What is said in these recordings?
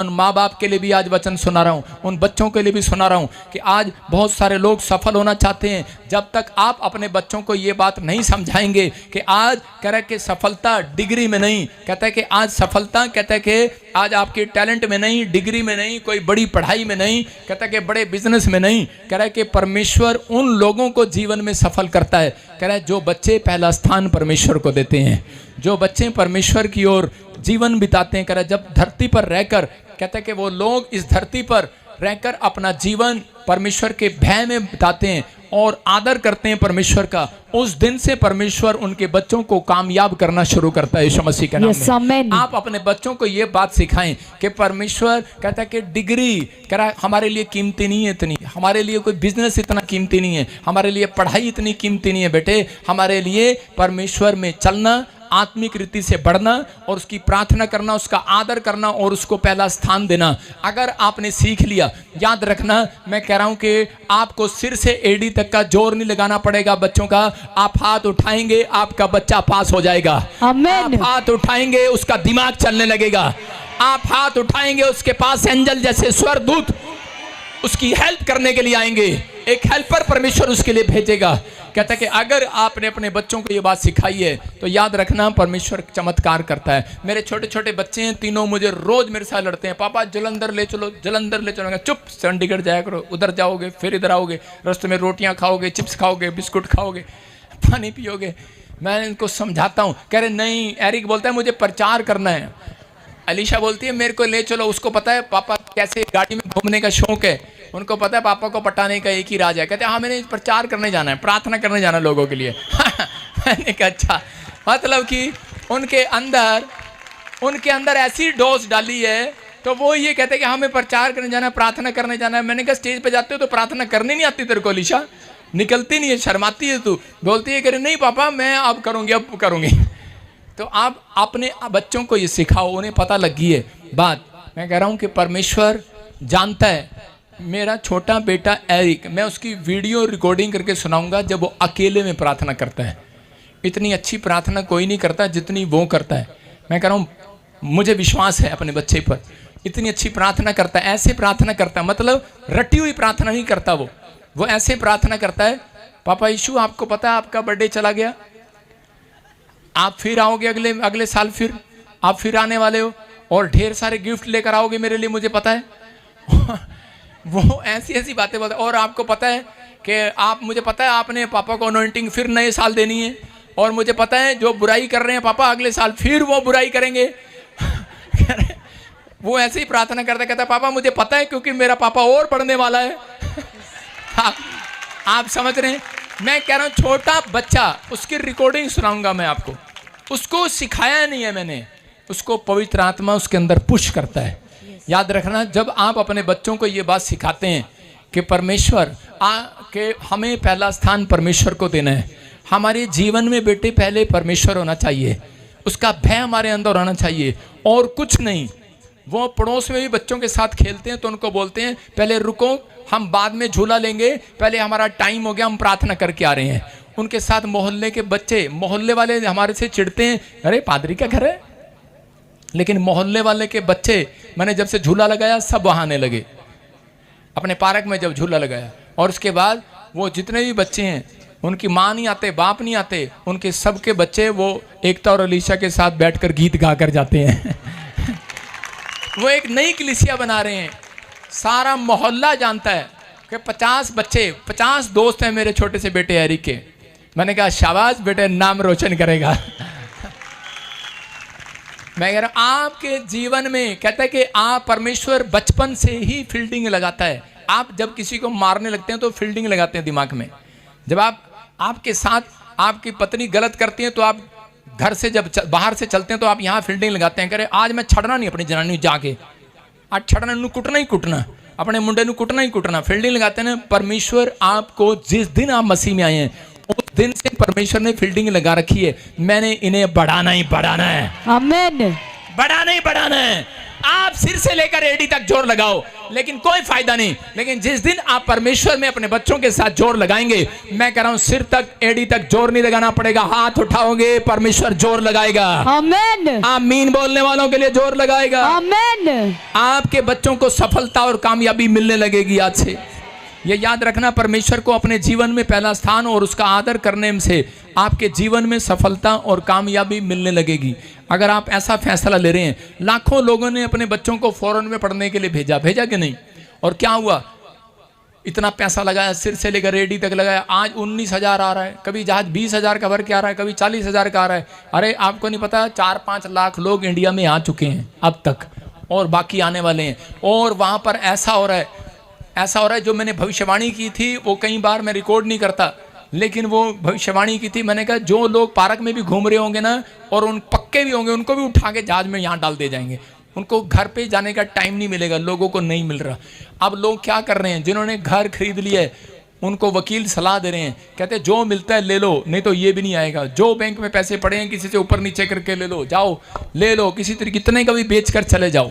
उन माँ बाप के लिए भी आज वचन सुना रहा हूँ, उन बच्चों के लिए भी सुना रहा हूँ कि आज बहुत सारे लोग सफल होना चाहते हैं। जब तक आप अपने बच्चों को ये बात नहीं समझाएंगे कि आज कह रहे कि सफलता डिग्री में नहीं, कहता है कि आज सफलता कहता है कि आज आपके टैलेंट में नहीं, डिग्री में नहीं, कोई बड़ी पढ़ाई में नहीं, कहता है कि बड़े बिजनेस में नहीं, कह रहा है कि परमेश्वर उन लोगों को जीवन में सफल करता है। कह रहा है जो बच्चे पहला स्थान परमेश्वर को देते हैं, जो बच्चे परमेश्वर की ओर जीवन बिताते हैं। कह रहा है जब धरती पर रहकर कहते हैं कि वो लोग इस धरती पर रहकर अपना जीवन परमेश्वर के भय में बिताते हैं और आदर करते हैं परमेश्वर का, उस दिन से परमेश्वर उनके बच्चों को कामयाब करना शुरू करता है यीशु मसीह के नाम में। आप अपने बच्चों को ये बात सिखाएं कि परमेश्वर कहता है कि डिग्री कह रहा है हमारे लिए कीमती नहीं है, इतनी हमारे लिए कोई बिजनेस इतना कीमती नहीं है, हमारे लिए पढ़ाई इतनी कीमती नहीं है। बेटे हमारे लिए परमेश्वर में चलना, आत्मिक रीति से बढ़ना और उसकी प्रार्थना करना, उसका आदर करना और उसको पहला स्थान देना। अगर आपने सीख लिया, याद रखना मैं कह रहा हूं कि आपको सिर से एड़ी तक का जोर नहीं लगाना पड़ेगा बच्चों का। आप हाथ उठाएंगे आपका बच्चा पास हो जाएगा। आप हाथ उठाएंगे उसका दिमाग चलने लगेगा। आप हाथ उठाएंगे उसके पास एंजल जैसे स्वर्गदूत उसकी हेल्प करने के लिए आएंगे। एक हेल्पर परमेश्वर उसके लिए भेजेगा। कहता है कि अगर आपने अपने बच्चों को ये बात सिखाई है तो याद रखना परमेश्वर चमत्कार करता है। मेरे छोटे छोटे बच्चे हैं, तीनों मुझे रोज मेरे साथ लड़ते हैं, पापा जलंधर ले चलो, जलंधर ले चलो। चुप, चंडीगढ़ जाया करो, उधर जाओगे फिर इधर आओगे, रास्ते में रोटियां खाओगे, चिप्स खाओगे, बिस्कुट खाओगे, पानी पियोगे। मैं इनको समझाता हूँ, कह रहे नहीं। एरिक बोलता है मुझे प्रचार करना है। अलीशा बोलती है मेरे को ले चलो, उसको पता है पापा कैसे गाड़ी में घूमने का शौक है, उनको पता है पापा को पटाने का एक ही राज है। कहते हैं हाँ मैंने प्रचार करने जाना है, प्रार्थना करने जाना है लोगों के लिए। मैंने कहा अच्छा, मतलब कि उनके अंदर ऐसी डोज डाली है तो वो ये कहते हैं कि हमें प्रचार करने जाना है, प्रार्थना करने जाना है। मैंने कहा स्टेज पे जाते हो तो प्रार्थना करनी नहीं आती तेरे को अलीशा? निकलती नहीं है, शर्माती है तू। बोलती है कि नहीं पापा मैं अब करूँगी। तो आप अपने बच्चों को ये सिखाओ, उन्हें पता लगी है बात। मैं कह रहा हूँ कि परमेश्वर जानता है। मेरा छोटा बेटा एरिक, मैं उसकी वीडियो रिकॉर्डिंग करके सुनाऊंगा जब वो अकेले में प्रार्थना करता है। इतनी अच्छी प्रार्थना कोई नहीं करता जितनी वो करता है। मैं कह रहा हूँ मुझे विश्वास है अपने बच्चे पर, इतनी अच्छी प्रार्थना करता है। ऐसे प्रार्थना करता है, मतलब रटी हुई प्रार्थना नहीं करता वो ऐसे प्रार्थना करता है। पापा यीशु आपको पता है आपका बर्थडे चला गया, आप फिर आओगे अगले साल, फिर आप फिर आने वाले हो और ढेर सारे गिफ्ट लेकर आओगे मेरे लिए, मुझे पता है। वो ऐसी बातें बोलते। और आपको पता है कि मुझे पता है आपने पापा को अनॉइंटिंग फिर नए साल देनी है, और मुझे पता है जो बुराई कर रहे हैं पापा अगले साल फिर वो बुराई करेंगे। वो ऐसे ही प्रार्थना करता कहता पापा मुझे पता है क्योंकि मेरा पापा और बढ़ने वाला है। आप समझ रहे हैं? मैं कह रहा हूँ छोटा बच्चा, उसकी रिकॉर्डिंग सुनाऊंगा मैं आपको। उसको सिखाया नहीं है मैंने, उसको पवित्र आत्मा उसके अंदर पुश करता है। याद रखना जब आप अपने बच्चों को ये बात सिखाते हैं कि परमेश्वर के हमें पहला स्थान परमेश्वर को देना है, हमारे जीवन में बेटे पहले परमेश्वर होना चाहिए, उसका भय हमारे अंदर होना चाहिए और कुछ नहीं। वो पड़ोस में भी बच्चों के साथ खेलते हैं तो उनको बोलते हैं पहले रुको, हम बाद में झूला लेंगे, पहले हमारा टाइम हो गया, हम प्रार्थना करके आ रहे हैं। उनके साथ मोहल्ले के बच्चे, मोहल्ले वाले हमारे से चिढ़ते हैं, अरे पादरी का घर है। लेकिन मोहल्ले वाले के बच्चे, मैंने जब से झूला लगाया सब वहाँ आने लगे अपने पार्क में। जब झूला लगाया और उसके बाद वो जितने भी बच्चे हैं, उनकी माँ नहीं आते, बाप नहीं आते, उनके सबके बच्चे वो एकता और अलीशा के साथ बैठकर गीत गा कर जाते हैं। वो एक नई कलीसिया बना रहे हैं। सारा मोहल्ला जानता है कि 50 बच्चे, 50 दोस्त हैं मेरे छोटे से बेटे एरिक के। मैंने कहा शाबाश बेटे, नाम रोशन करेगा। मैं कह रहा हूँ आपके जीवन में कहता है कि आप परमेश्वर बचपन से ही फील्डिंग लगाता है। आप जब किसी को मारने लगते हैं तो फील्डिंग लगाते हैं दिमाग में। जब आपके साथ आपकी पत्नी गलत करती है तो आप घर से जब बाहर से चलते हैं तो आप यहाँ फील्डिंग लगाते हैं। कह रहे आज मैं छड़ना नहीं अपनी जनानी जाके, आज छड़ना नू कुटना ही कुटना, अपने मुंडे नू कुटना ही कुटना। फील्डिंग लगाते हैं ना। परमेश्वर आपको जिस दिन आप मसीह में आए हैं उस दिन से परमेश्वर ने फील्डिंग लगा रखी है। मैंने इन्हें बढ़ाना ही बढ़ाना है। आमीन। बढ़ाना ही बढ़ाना है। आप सिर से लेकर एड़ी तक जोर लगाओ, लेकिन कोई फायदा नहीं। लेकिन जिस दिन आप परमेश्वर में अपने बच्चों के साथ जोर लगाएंगे, मैं कह रहा हूं सिर तक एड़ी तक जोर नहीं लगाना पड़ेगा, हाथ उठाओगे परमेश्वर जोर लगाएगा। आमीन। आमीन बोलने वालों के लिए जोर लगाएगा। आमीन। आपके बच्चों को सफलता और कामयाबी मिलने लगेगी। आज से ये याद रखना, परमेश्वर को अपने जीवन में पहला स्थान और उसका आदर करने से आपके जीवन में सफलता और कामयाबी मिलने लगेगी। अगर आप ऐसा फैसला ले रहे हैं, लाखों लोगों ने अपने बच्चों को फॉरेन में पढ़ने के लिए भेजा कि नहीं, और क्या हुआ, इतना पैसा लगाया, सिर से लेकर रेडी तक लगाया, आज 19,000 आ रहा है, कभी जहाज 20,000 का भर के आ रहा है, कभी 40,000 का आ रहा है। अरे आपको नहीं पता 4-5 लाख लोग इंडिया में आ चुके हैं अब तक, और बाकी आने वाले हैं। और वहाँ पर ऐसा हो रहा है जो मैंने भविष्यवाणी की थी, वो कई बार मैं रिकॉर्ड नहीं करता, लेकिन वो भविष्यवाणी की थी। मैंने कहा जो लोग पार्क में भी घूम रहे होंगे ना, और उन पक्के भी होंगे, उनको भी उठा के जहाज में यहाँ डाल दे जाएंगे। उनको घर पे जाने का टाइम नहीं मिलेगा, लोगों को नहीं मिल रहा। अब लोग क्या कर रहे हैं, जिन्होंने घर खरीद लिया है उनको वकील सलाह दे रहे हैं, कहते हैं जो मिलता है ले लो, नहीं तो ये भी नहीं आएगा। जो बैंक में पैसे पड़े हैं किसी से ऊपर नीचे करके ले लो, जाओ ले लो, किसी तरीके कितने का भी बेच कर चले जाओ।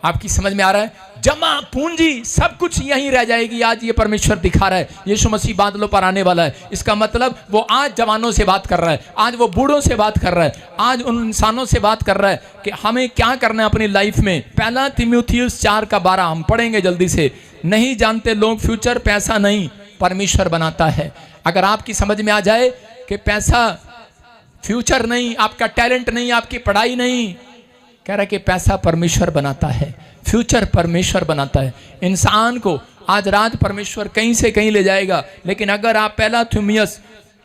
आपकी समझ में आ रहा है, जमा पूंजी सब कुछ यहीं रह जाएगी। आज ये परमेश्वर दिखा रहा है, यीशु मसीह बादलों पर आने वाला है। इसका मतलब वो आज जवानों से बात कर रहा है, आज वो बूढ़ों से बात कर रहा है, आज उन इंसानों से बात कर रहा है कि हमें क्या करना है अपनी लाइफ में। पहला तीमुथियुस 4:12 हम पढ़ेंगे जल्दी से। नहीं जानते लोग फ्यूचर पैसा नहीं परमेश्वर बनाता है। अगर आपकी समझ में आ जाए कि पैसा फ्यूचर नहीं, आपका टैलेंट नहीं, आपकी पढ़ाई नहीं, कह रहा है कि पैसा परमेश्वर बनाता है, फ्यूचर परमेश्वर बनाता है। इंसान को आज रात परमेश्वर कहीं से कहीं ले जाएगा। लेकिन अगर आप पहला तीमुथियुस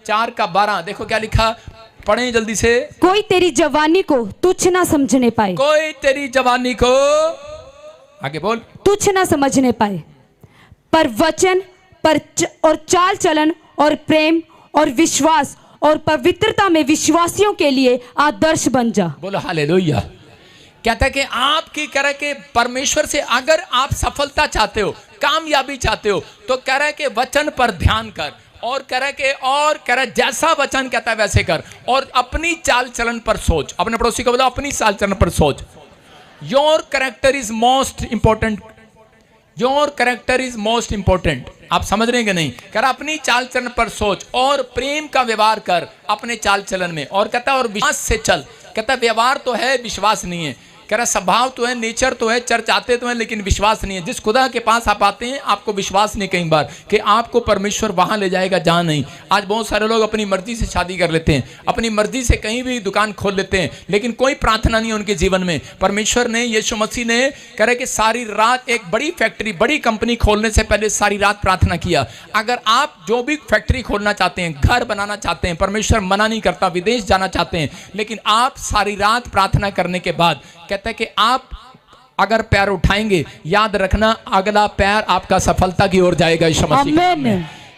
4:12 देखो क्या लिखा, पढ़ें जल्दी से। कोई तेरी जवानी को तुच्छ ना समझने पाए, कोई तेरी जवानी को, आगे बोल, तुच्छ ना समझने पाए, पर वचन और चाल चलन और प्रेम और विश्वास और पवित्रता में विश्वासियों के लिए आदर्श बन जा। बोलो हालेलुया। कहता है कि आपकी कह रहा है कि परमेश्वर से अगर आप सफलता चाहते हो, कामयाबी चाहते हो, तो कह रहा है कि वचन पर ध्यान कर, और कह रहा है कि और कह रहा है जैसा वचन कहता है वैसे कर, और अपनी चाल चलन पर सोच। अपने पड़ोसी को बोलो अपनी चाल चलन पर सोच। Your character is most important, your character is most important. आप समझ रहे हैं कि नहीं? कह रहा अपनी चाल चलन पर सोच और प्रेम का व्यवहार कर अपने चाल चलन में, और कहता है और विश्वास से चल। कहता व्यवहार तो है, विश्वास नहीं है। कह रहा स्वभाव तो है, नेचर तो है, चर्च आते तो है, लेकिन विश्वास नहीं है। जिस खुदा के पास आप आते हैं आपको विश्वास नहीं कई बार कि आपको परमेश्वर वहां ले जाएगा जहां नहीं। आज बहुत सारे लोग अपनी मर्जी से शादी कर लेते हैं, अपनी मर्जी से कहीं भी दुकान खोल लेते हैं, लेकिन कोई प्रार्थना नहीं है उनके जीवन में। परमेश्वर ने, यीशु मसीह ने कह रहे कि सारी रात एक बड़ी फैक्ट्री, बड़ी कंपनी खोलने से पहले सारी रात प्रार्थना किया। अगर आप जो भी फैक्ट्री खोलना चाहते हैं, घर बनाना चाहते हैं, परमेश्वर मना नहीं करता, विदेश जाना चाहते हैं, लेकिन आप सारी रात प्रार्थना करने के बाद कहता है कि आप अगर पैर उठाएंगे, याद रखना अगला पैर आपका सफलता की ओर जाएगा। यीशु मसीह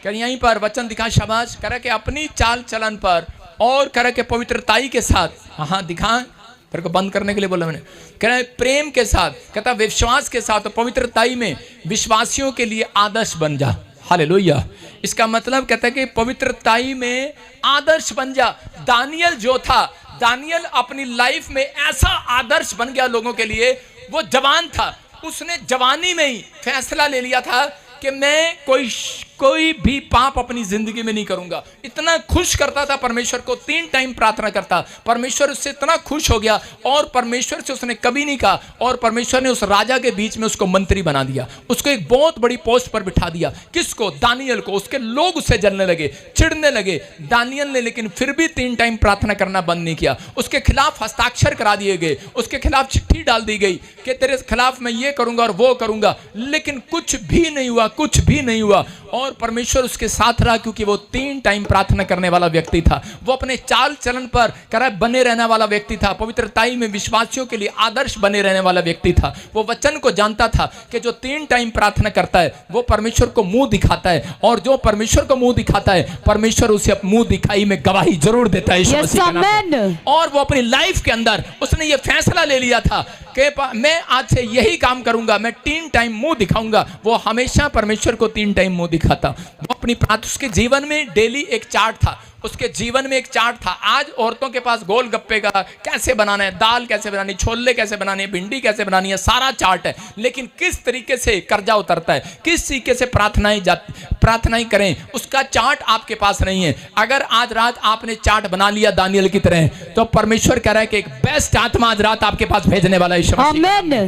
कह यहीं पर वचन दिखा, शाबाश। कह कि अपनी चाल चलन पर और कह के पवित्रताई के साथ, हाँ दिखा, तेरे को बंद करने के लिए बोला मैंने। कह रहे प्रेम के साथ, कहता विश्वास के साथ, पवित्रताई में विश्वासियों के लिए आदर्श बन जा। हालेलुया। इसका मतलब कहता है कि पवित्रताई में आदर्श बन जा। दानियल जो था, दानियल अपनी लाइफ में ऐसा आदर्श बन गया लोगों के लिए। वो जवान था, उसने जवानी में ही फैसला ले लिया था कि मैं कोई भी पाप अपनी जिंदगी में नहीं करूंगा। इतना खुश करता था परमेश्वर को, 3 टाइम प्रार्थना करता। परमेश्वर उससे इतना खुश हो गया, और परमेश्वर से उसने कभी नहीं कहा, और परमेश्वर ने उस राजा के बीच में उसको मंत्री बना दिया, उसको एक बहुत बड़ी पोस्ट पर बिठा दिया। किसको? दानियल को। उसके लोग उससे जलने लगे, चिढ़ने लगे। दानियल ने लेकिन फिर भी 3 टाइम प्रार्थना करना बंद नहीं किया। उसके खिलाफ हस्ताक्षर करा दिए गए, उसके खिलाफ चिट्ठी डाल दी गई कि तेरे खिलाफ मैं ये करूंगा और वो करूंगा, लेकिन कुछ भी नहीं हुआ, कुछ भी नहीं हुआ। और परमेश्वर उसके साथ रहा, क्योंकि वो 3 टाइम प्रार्थना करने वाला व्यक्ति था। वो अपने चाल चलन पर बने रहने वाला व्यक्ति था, पवित्रताई में विश्वासियों के लिए आदर्श बने रहने वाला व्यक्ति था। वो वचन को जानता था कि जो 3 टाइम प्रार्थना करता है वो परमेश्वर को मुंह दिखाता है, और जो परमेश्वर को मुंह दिखाता है परमेश्वर उसे मुंह दिखाई में गवाही जरूर देता है। और वो अपनी लाइफ के अंदर उसने ये फैसला ले लिया था कि मैं आज से यही काम करूंगा, मैं 3 टाइम मुंह दिखाऊंगा। वो हमेशा परमेश्वर को 3 टाइम मुंह दिखाता था। वो अपनी उसके जीवन में डेली एक चार्ट था, उसके जीवन में एक चार्ट था। आज औरतों के पास गोलगप्पे का कैसे बनाना है, दाल कैसे बनानी, छोले कैसे बनानी है, भिंडी कैसे बनानी है, सारा चार्ट है। लेकिन किस तरीके से कर्जा उतरता है, किस तरीके से प्रार्थनाएं करें, उसका चार्ट आपके पास नहीं है। अगर आज रात आपने चार्ट बना लिया दानियल की तरह, तो परमेश्वर कह रहा है कि एक बेस्ट आत्मा आज रात आपके पास भेजने वाला है। आमीन।